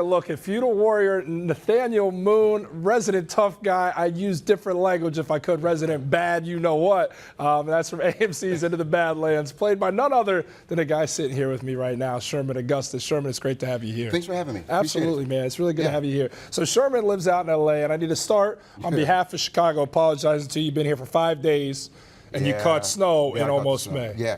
Look, if you the Warrior, Nathaniel Moon, resident tough guy, I'd use different language if I could. Resident bad, you know what. That's from AMC's Into the Badlands, played by none other than a guy sitting here with me right now, Sherman Augustus. Sherman, it's great to have you here. Thanks for having me. Absolutely, man. It's really good to have you here. So Sherman lives out in L.A., and I need to start on behalf of Chicago apologizing to you. You've been here for 5 days. And you caught snow in almost May. Yeah.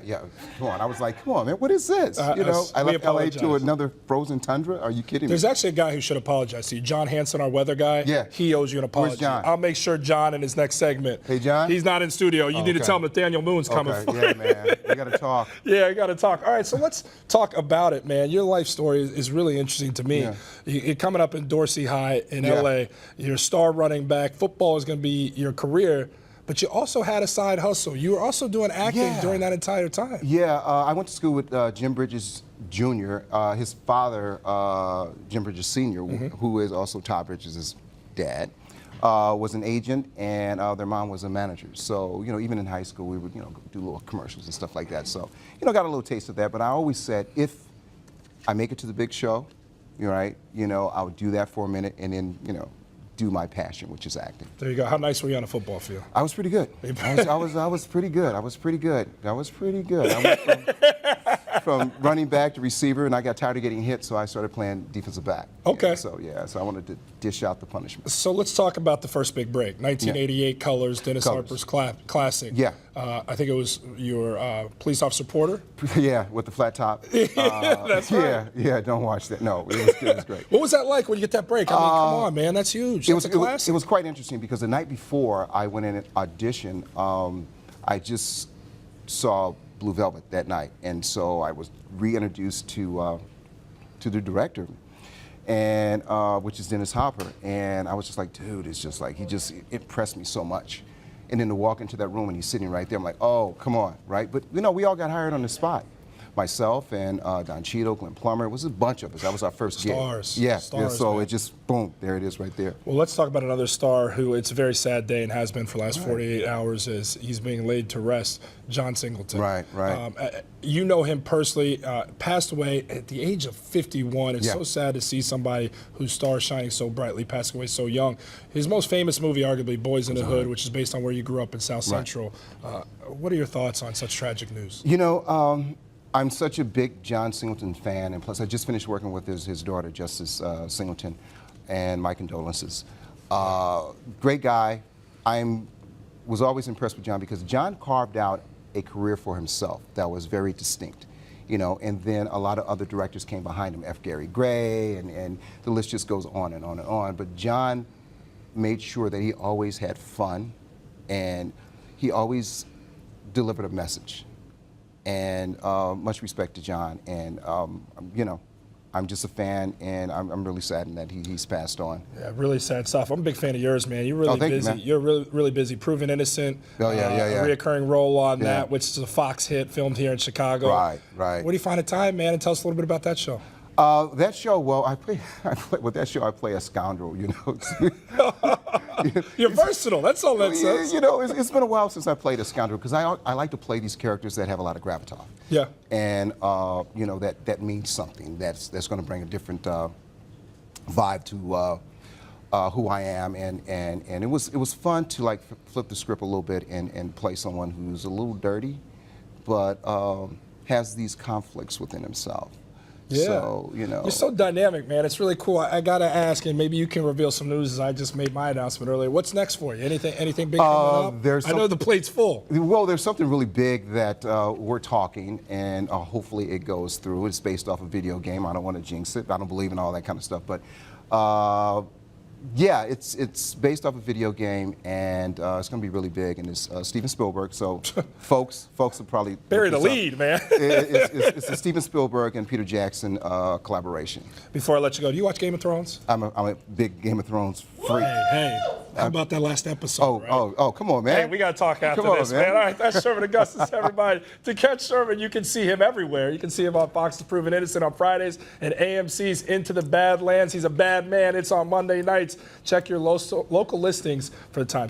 Come on. I was like, come on, man, what is this? I left LA to another frozen tundra. Are you kidding me? There's actually a guy who should apologize to you. John Hanson, our weather guy. Yeah. He owes you an apology. Where's John? I'll make sure John in his next segment. Hey, John? He's not in studio. You need to tell him Nathaniel Moon's coming. Yeah, man. We got to talk. Yeah, we got to talk. All right, so let's talk about it, man. Your life story is really interesting to me. Yeah. You're coming up in Dorsey High in LA. You're a star running back. Football is going to be your career. But you also had a side hustle. You were also doing acting during that entire time. Yeah, I went to school with Jim Bridges Jr. His father, Jim Bridges Sr., who is also Todd Bridges' dad, was an agent, and their mom was a manager. So, even in high school, we would, do little commercials and stuff like that. So, got a little taste of that. But I always said, if I make it to the big show, I would do that for a minute, and then, do my passion, which is acting. There you go. How nice were you on a football field? I was pretty good. I was pretty good. I went from running back to receiver, and I got tired of getting hit, so I started playing defensive back. Okay. So I wanted to dish out the punishment. So let's talk about the first big break. 1988 Colors, Dennis Harper's classic. Yeah. I think it was your police officer Porter. Yeah, with the flat top. That's right. Yeah. Don't watch that. No, it was great. What was that like when you get that break? I mean, come on, man, that's huge. That's a classic. It was quite interesting because the night before I went in and auditioned, I just saw Blue Velvet that night, and so I was reintroduced to the director, and which is Dennis Hopper, and I was just like, dude, it's just like he just impressed me so much. And then to walk into that room and he's sitting right there, I'm like, oh, come on, right? But we all got hired on the spot. Myself and Don Cheadle, Glenn Plummer, it was a bunch of us. That was our first gig. Yeah, so man. It just, boom, there it is right there. Well, let's talk about another star who it's a very sad day and has been for the last 48 hours as he's being laid to rest, John Singleton. Right. You know him personally, passed away at the age of 51. It's so sad to see somebody whose star is shining so brightly pass away so young. His most famous movie, arguably, Boys in the Hood, which is based on where you grew up in South Central. What are your thoughts on such tragic news? I'm such a big John Singleton fan, and plus I just finished working with his daughter, Justice Singleton, and my condolences. Great guy. Was always impressed with John because John carved out a career for himself that was very distinct, and then a lot of other directors came behind him, F. Gary Gray, and the list just goes on and on and on. But John made sure that he always had fun, and he always delivered a message. And much respect to John, and I'm just a fan, and I'm really saddened that he's passed on. Yeah, really sad stuff. I'm a big fan of yours, man. You're really busy. You're really busy. Proven Innocent. Oh yeah. A reoccurring role on that, which is a Fox hit, filmed here in Chicago. Right. What do you find of time, man? And tell us a little bit about that show. That show, well, I play with that show. I play a scoundrel, You're versatile. That's all that says. It's been a while since I played a scoundrel because I like to play these characters that have a lot of gravitas. Yeah. And that means something. That's going to bring a different vibe to who I am, and it was fun to like flip the script a little bit and play someone who's a little dirty, but has these conflicts within himself. Yeah. So, You're so dynamic, man. It's really cool. I got to ask, and maybe you can reveal some news as I just made my announcement earlier. What's next for you? Anything big coming up? I know the plate's full. Well, there's something really big that we're talking, and hopefully it goes through. It's based off a video game. I don't want to jinx it. I don't believe in all that kind of stuff. But, yeah, it's based off a video game, and it's going to be really big, and it's Steven Spielberg. So folks will probably bury the lead, man. It's a Steven Spielberg and Peter Jackson collaboration. Before I let you go, do you watch Game of Thrones? I'm a big Game of Thrones freak. Hey, how about that last episode? Oh, come on, man. Hey, we got to talk after this, man. All right, that's Sherman Augustus, everybody. To catch Sherman, you can see him everywhere. You can see him on Fox's Proven Innocent on Fridays and AMC's Into the Badlands. He's a bad man. It's on Monday nights. Check your local listings for the time.